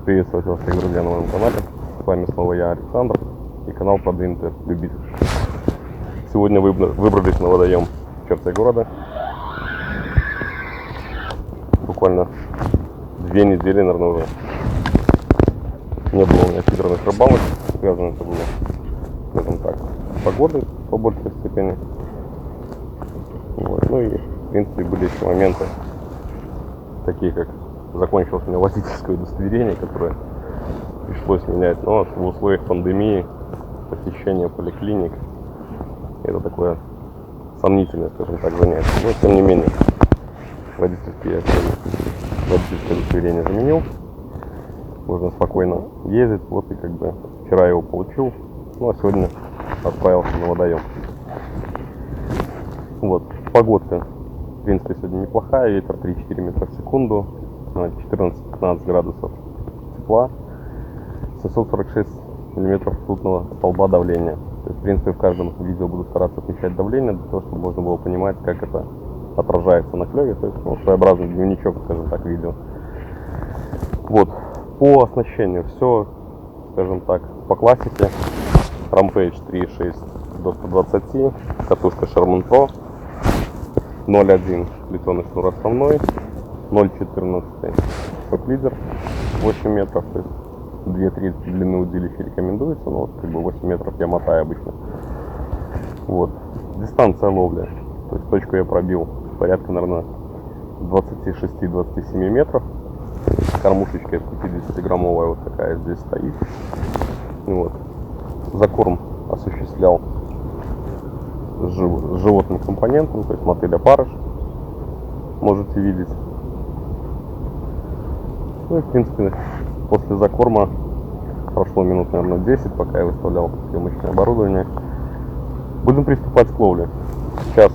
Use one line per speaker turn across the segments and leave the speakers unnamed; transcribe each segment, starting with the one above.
приветствовать вас, всех, друзья, на моем канале. С вами снова я, Александр, и канал Продвинутый Любитель. Сегодня выбрались на водоем в черте города. Буквально 2 недели, наверное, уже не было у меня фидерных рыбалок. Связано это было, скажем так, с погодой по большей степени. Вот. Ну и, в принципе, были еще моменты, такие как закончилось у меня водительское удостоверение, которое пришлось менять, но в условиях пандемии, посещения поликлиник, это такое сомнительное, скажем так, занятие. Но тем не менее, водительское удостоверение заменил, можно спокойно ездить. Вот и как бы вчера его получил, ну а сегодня отправился на водоем. Вот, погодка, в принципе, сегодня неплохая, ветер 3-4 метра в секунду, 14-15 градусов тепла, 746 миллиметров ртутного столба давления. То есть, в принципе, в каждом видео буду стараться отмечать давление, для того, чтобы можно было понимать, как это отражается на клеве. То есть, своеобразный дневничок, скажем так, видео. Вот, по оснащению все, скажем так, по классике. Rampage 3.6 до 120, катушка Sherman Pro, 0.1 плетеный шнур основной, 0.14 топ-лидер, 8 метров, то есть 2-3 длины удилища рекомендуется, но как бы 8 метров я мотаю обычно. Вот, дистанция ловли, то есть точку я пробил порядка, наверное, 26-27 метров. Кормушечка 50-граммовая вот такая здесь стоит. Вот. Закорм осуществлял с животным компонентом, то есть мотыль опарыш, можете видеть. Ну и, в принципе, после закорма прошло минут, наверное, 10, пока я выставлял съемочное оборудование. Будем приступать к ловле. Сейчас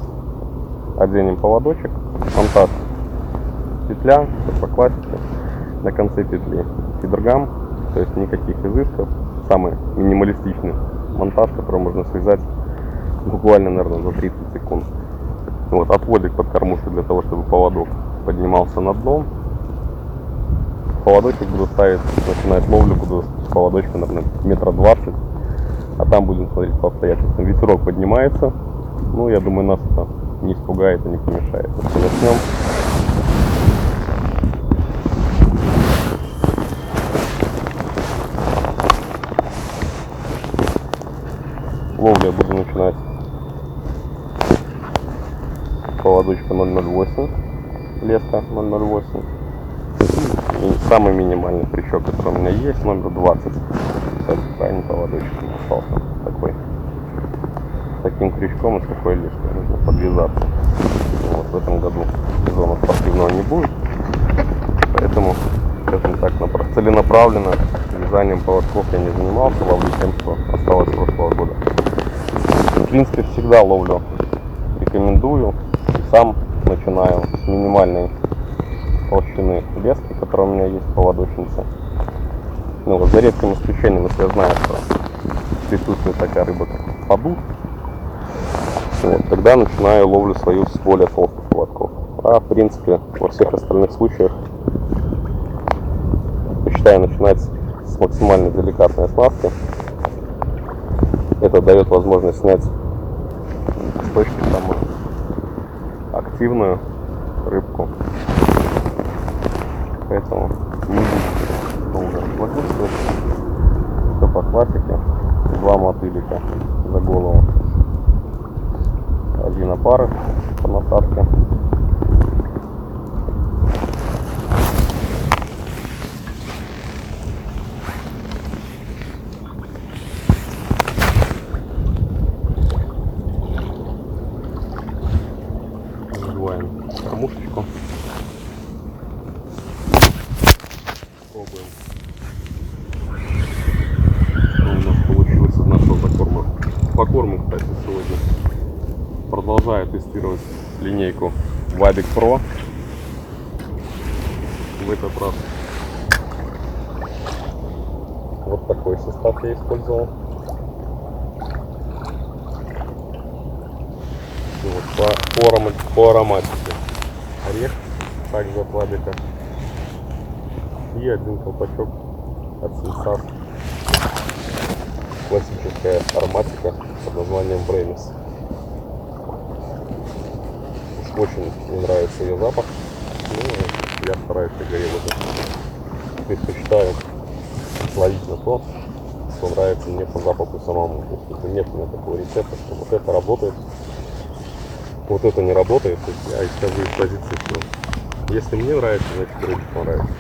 оденем поводочек, монтаж, петля, по классике. На конце петли фидергам, то есть никаких изысков. Самый минималистичный монтаж, который можно связать буквально, наверное, за 30 секунд. Вот, отводик под кормушку для того, чтобы поводок поднимался на дно. Поводочек буду ставить, начинать ловлю буду с поводочка, наверное, 20 метров, а там будем смотреть по обстоятельствам. Ветерок поднимается, ну, я думаю, нас это не испугает и не помешает. Начнем. Ловлю я буду начинать поводочка 0.08, леска 0.08. И самый минимальный крючок, который у меня есть, номер 20. Кстати, крайний поводочек остался такой. С таким крючком и с такой леской нужно подвязаться. Вот, в этом году сезона спортивного не будет, поэтому, скажем так, целенаправленно вязанием поводков я не занимался, ловлю тем, что осталось с прошлого года. В принципе, всегда ловлю рекомендую. Сам начинаю с минимальной толщины лески, которая у меня есть, поводочница. Ну, вот, за редким исключением, если я знаю, что присутствует такая рыба, как подуд, вот, тогда начинаю ловлю свою с более толстых поводков. А в принципе, во всех остальных случаях предпочитаю начинать с максимально деликатной оснастки. Это дает возможность снять с точки самую активную рыбку. Поэтому не буду долго разлагаться. Все по классике. 2 мотылика за голову. 1 опарыш по насадке. Надеваем кормушечку. Пробуем, что у нас получилось из нашего закорма. По корму, кстати, сегодня продолжаю тестировать линейку Vabic Pro. В этот раз вот такой состав я использовал. Вот, по ароматике орех, также от Vabic. И один колпачок от Sensas. Классическая ароматика под названием Brainis. Очень мне нравится ее запах. Ну, я стараюсь, как говорил, предпочитаю ловить на то, что нравится мне по запаху самому. То есть нет у меня такого рецепта, что вот это работает, вот это не работает. То есть я исхожу из позиции, что если мне нравится, значит другим понравится.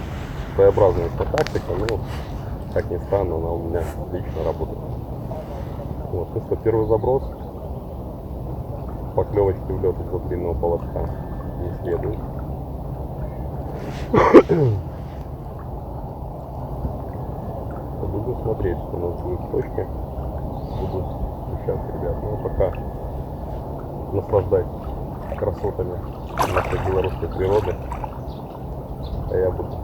Своеобразная тактика, но, как ни странно, она у меня отлично работает. Вот, ну что, первый заброс. Поклевочки в лед из длинного полотка не следует. Буду смотреть, что у нас будет в точке. Буду включаться, ребят. Ну а пока наслаждайтесь красотами нашей белорусской природы. А я буду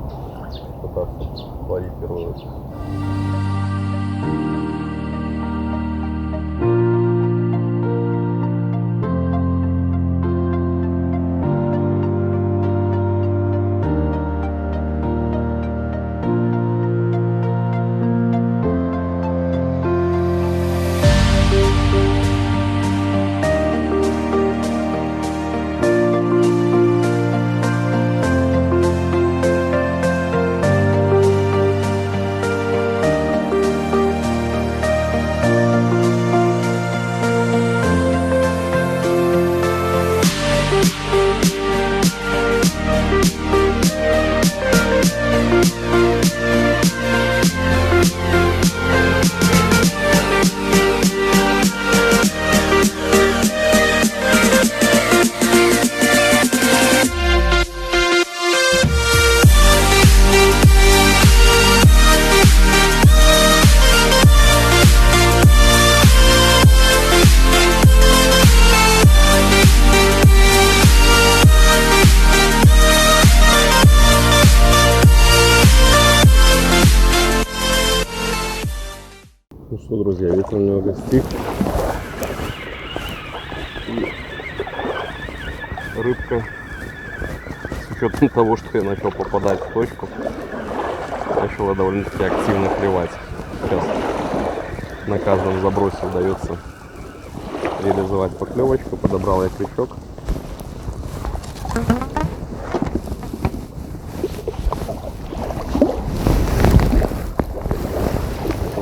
пытаться ловить первый раз. Ну что, друзья, ветер немного стих. И рыбка, с учетом того, что я начал попадать в точку, начала довольно-таки активно клевать. Сейчас на каждом забросе удается реализовать поклевочку. Подобрал я крючок.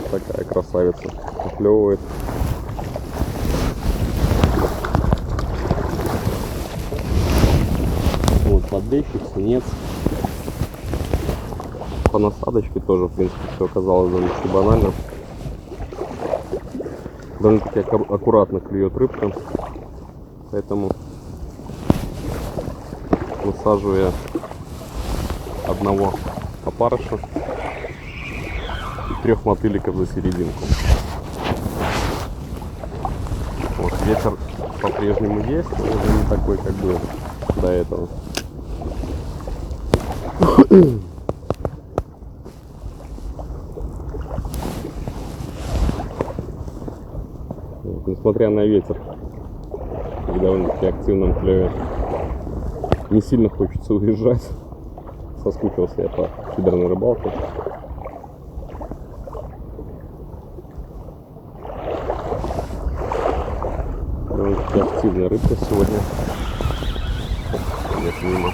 Такая красавица поклевывает. Вот подлещик, синец. По насадочке тоже, в принципе, все оказалось довольно-таки банально. Довольно-таки аккуратно клюет рыбка. Поэтому высаживаю одного опарыша. 3 мотыликов за серединку. Вот, ветер по-прежнему есть, но уже не такой, как был до этого. Вот, несмотря на ветер и довольно-таки активном клеве, не сильно хочется уезжать. Соскучился я по фидерной рыбалке. Активная рыбка сегодня. Нет, мимо.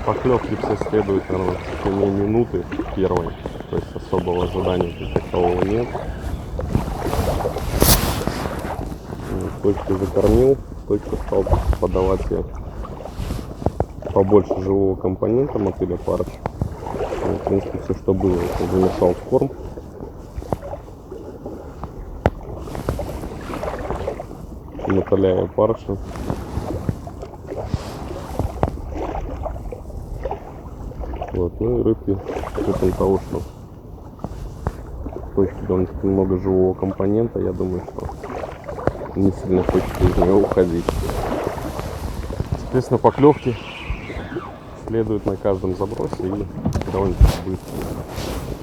Поклевки все следуют, наверное, в течение минуты первой. То есть особого ожидания как такового нет. Точку закормил, точку стал подавать я побольше живого компонента мотыля парыш. В принципе, все, что было, я замешал в корм. Наталяю парыша. Вот, ну и рыбки, с учетом того, что в точке довольно-таки много живого компонента, я думаю, что не сильно хочется из нее уходить. Соответственно, поклевки следуют на каждом забросе и довольно-таки быстро.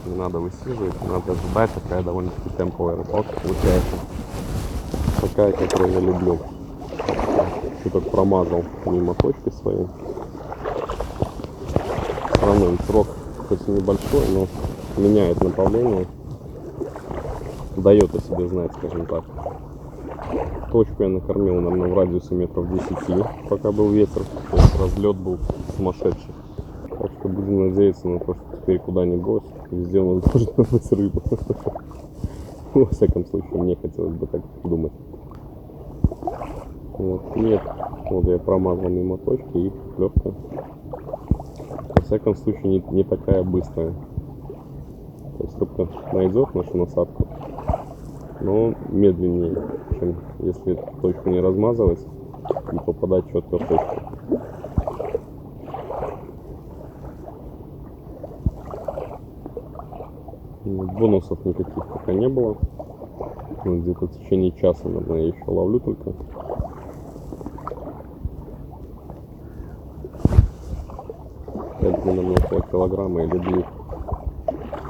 Не надо высиживать, не надо ждать, такая довольно-таки темповая рыбалка получается. Такая, которую я люблю. Чуток промазал мимо точки своей. Все равно срок хоть и небольшой, но меняет направление, дает о себе знать, скажем так. Точку я накормил, наверное, в радиусе метров 10, пока был ветер, то есть разлет был сумасшедший. Так что будем надеяться на то, что теперь куда ни брось, везде у нас должна быть рыба. Во всяком случае, мне хотелось бы так думать. Вот, нет, вот я промазал мимо точки, и поклевка, во всяком случае, не такая быстрая. То есть рыбка найдет нашу насадку, но медленнее, чем если точку не размазывать и попадать четко в точку. Бонусов никаких пока не было. Где-то в течение часа, наверное, я еще ловлю только. Наверное, около килограмма или 2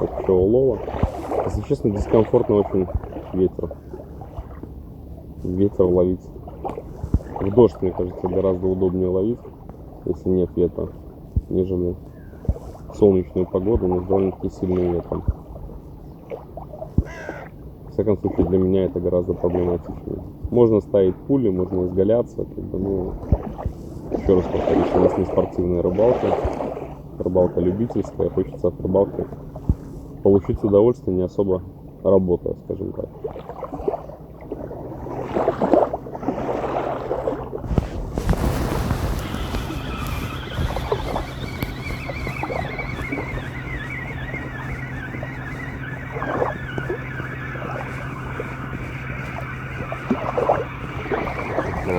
общего улова. Если честно, дискомфортно очень ветер. Ветер ловить. В дождь, мне кажется, гораздо удобнее ловить, если нет ветра, нежели в солнечную погоду, но с довольно-таки сильным ветром. В всяком случае, для меня это гораздо проблематичнее. Можно ставить пули, можно изгаляться, как бы, ну, еще раз повторюсь, у нас не спортивная рыбалка, рыбалка любительская, хочется от рыбалки получить удовольствие, не особо работая, скажем так.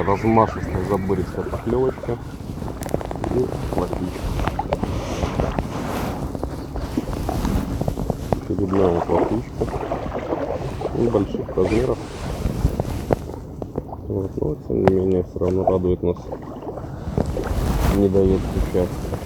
Размашистая забористая поклевочка и плотвичка. Очередная плотвичка небольших размеров. Вот, но тем не менее все равно радует нас, не дает участка.